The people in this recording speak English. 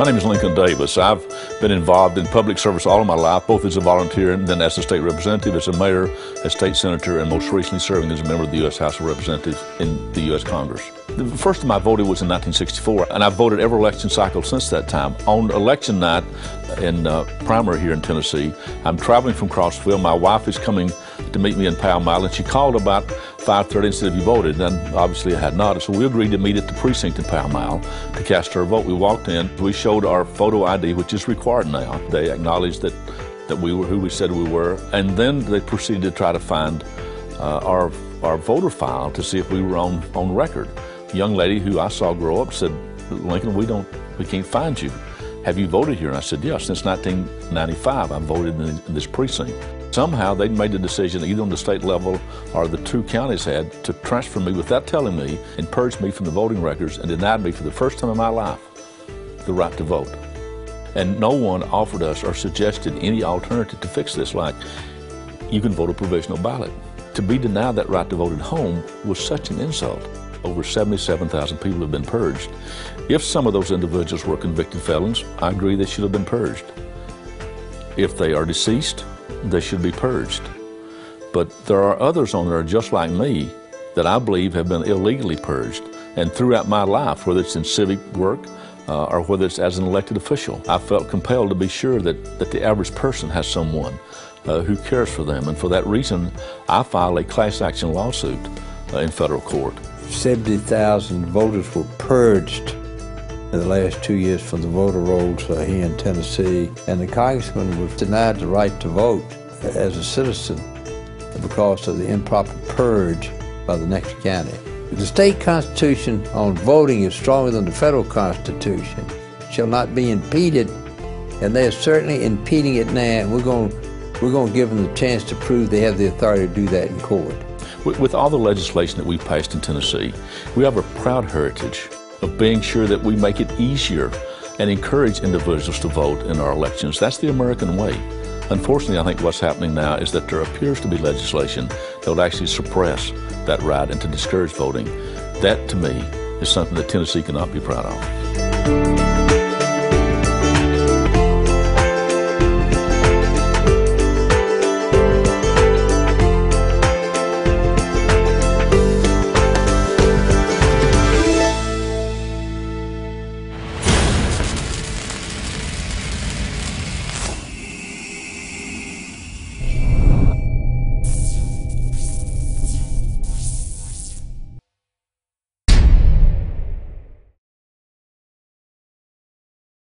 name is Lincoln Davis. I've been involved in public service all of my life, both as a volunteer and then as a state representative, as a mayor, as state senator, and most recently serving as a member of the U.S. House of Representatives in the U.S. Congress. The first time I voted was in 1964, and I've voted every election cycle since that time. On election night in primary here in Tennessee, I'm traveling from Crossville. My wife is coming to meet me in Pall Mall, and she called about 5:30 and said, "Have you voted?" And obviously I had not, so we agreed to meet at the precinct in Pall Mall to cast our vote. We walked in, we showed our photo ID, which is required now. They acknowledged that we were who we said we were, and then they proceeded to try to find our voter file to see if we were on record. A young lady who I saw grow up said, "Lincoln, we can't find you. Have you voted here?" And I said, "Yes, since 1995 I've voted in this precinct." Somehow they'd made the decision, either on the state level or the two counties had, to transfer me without telling me and purge me from the voting records and denied me for the first time in my life the right to vote. And no one offered us or suggested any alternative to fix this, like you can vote a provisional ballot. To be denied that right to vote at home was such an insult. Over 77,000 people have been purged. If some of those individuals were convicted felons, I agree they should have been purged. If they are deceased, they should be purged. But there are others on there just like me that I believe have been illegally purged. And throughout my life, whether it's in civic work or whether it's as an elected official, I felt compelled to be sure that the average person has someone who cares for them. And for that reason, I filed a class action lawsuit in federal court. 70,000 voters were purged in the last 2 years from the voter rolls here in Tennessee, and the congressman was denied the right to vote as a citizen because of the improper purge by the next county. The state constitution on voting is stronger than the federal constitution. It shall not be impeded, and they are certainly impeding it now, and we're going to give them the chance to prove they have the authority to do that in court. With all the legislation that we've passed in Tennessee, we have a proud heritage of being sure that we make it easier and encourage individuals to vote in our elections. That's the American way. Unfortunately, I think what's happening now is that there appears to be legislation that would actually suppress that right and to discourage voting. That, to me, is something that Tennessee cannot be proud of.